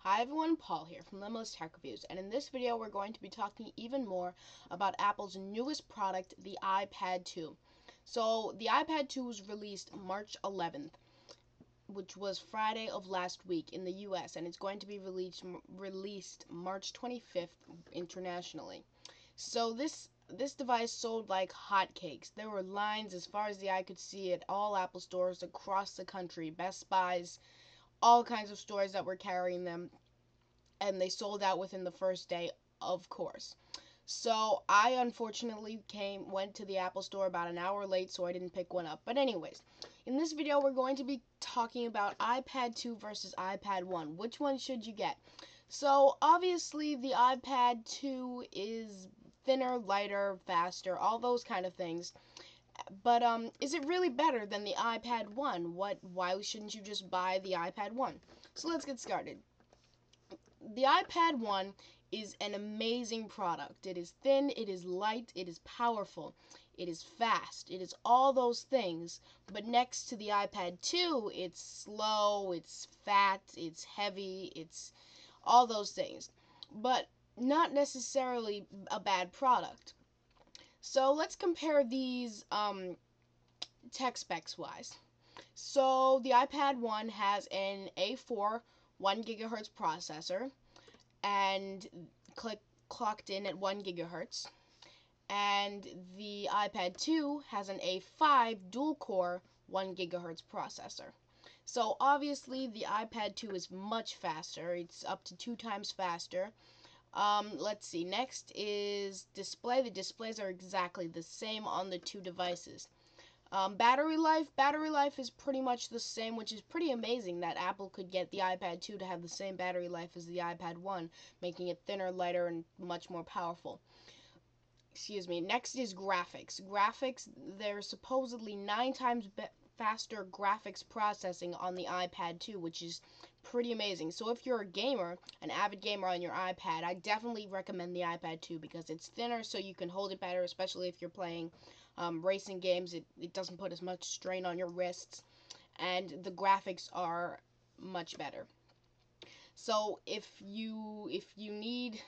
Hi everyone, Paul here from LimitlessTechReviewz, and in this video we're going to be talking even more about Apple's newest product, the iPad 2. So, the iPad 2 was released March 11th, which was Friday of last week in the US, and it's going to be released March 25th internationally. So this device sold like hotcakes. There were lines as far as the eye could see at all Apple stores across the country, Best Buys, all kinds of stores that were carrying them, and they sold out within the first day, of course. So I unfortunately went to the Apple store about an hour late, so I didn't pick one up. But anyways, in this video we're going to be talking about iPad 2 versus iPad 1. Which one should you get? So obviously the iPad 2 is thinner, lighter, faster, all those kind of things. But is it really better than the iPad 1? Why shouldn't you just buy the iPad 1? So let's get started. The iPad 1 is an amazing product. It is thin, it is light, it is powerful, it is fast, it is all those things. But next to the iPad 2, it's slow, it's fat, it's heavy, it's all those things. But not necessarily a bad product. So let's compare these tech specs wise. So the iPad 1 has an A4 1 gigahertz processor and clocked in at 1 gigahertz, and the iPad 2 has an A5 dual core 1 gigahertz processor. So obviously the iPad 2 is much faster. It's up to 2 times faster. Let's see, next is display. The displays are exactly the same on the two devices. Battery life is pretty much the same, which is pretty amazing that Apple could get the iPad 2 to have the same battery life as the iPad 1, making it thinner, lighter, and much more powerful. Excuse me. Next is graphics. There's supposedly 9 times faster graphics processing on the iPad 2, which is pretty amazing. So if you're a gamer, an avid gamer on your iPad, I definitely recommend the iPad 2 because it's thinner, so you can hold it better, especially if you're playing racing games. It doesn't put as much strain on your wrists, and the graphics are much better. So if you need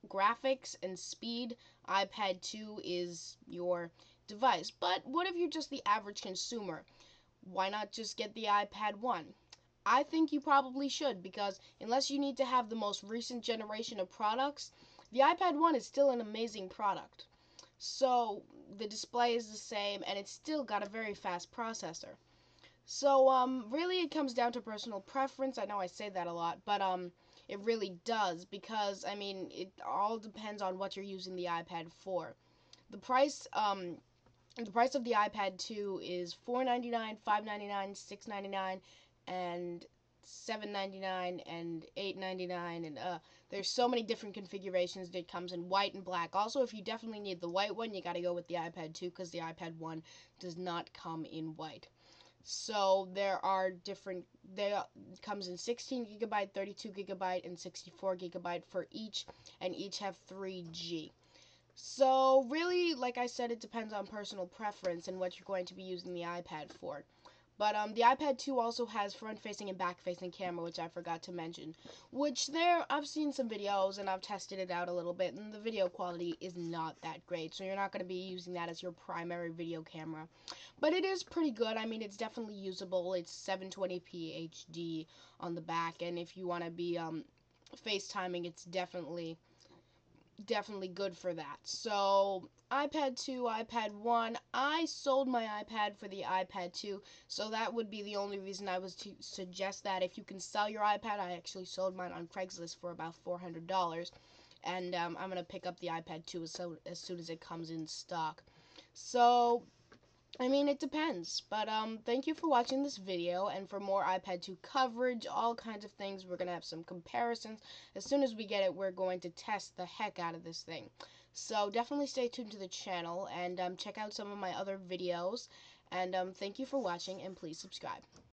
graphics and speed, iPad 2 is your device. But what if you're just the average consumer? Why not just get the iPad 1? I think you probably should, because unless you need to have the most recent generation of products, the iPad 1 is still an amazing product. So the display is the same, and it's still got a very fast processor. So really it comes down to personal preference. I know I say that a lot, but it really does, because I mean it all depends on what you're using the iPad for. The price of the iPad 2 is $4.99, $5.99, $6.99, and $7.99 and $8.99, and there's so many different configurations. It comes in white and black. Also, if you definitely need the white one, you got to go with the iPad 2, because the iPad 1 does not come in white. So there are different. It comes in 16 gigabyte, 32 gigabyte, and 64 gigabyte for each, and each have 3G. So really, like I said, it depends on personal preference and what you're going to be using the iPad for. But the iPad 2 also has front-facing and back-facing camera, which I forgot to mention. I've seen some videos and I've tested it out a little bit, and the video quality is not that great. So you're not going to be using that as your primary video camera. But it is pretty good. I mean, it's definitely usable. It's 720p HD on the back, and if you want to be FaceTiming, it's definitely good for that. So iPad 2, iPad 1, I sold my iPad for the iPad 2, so that would be the only reason I was to suggest that. If you can sell your iPad, I actually sold mine on Craigslist for about $400, and I'm going to pick up the iPad 2 as soon as it comes in stock. So I mean, it depends, but thank you for watching this video, and for more iPad 2 coverage, all kinds of things, we're going to have some comparisons. As soon as we get it, we're going to test the heck out of this thing. So definitely stay tuned to the channel, and check out some of my other videos, and thank you for watching, and please subscribe.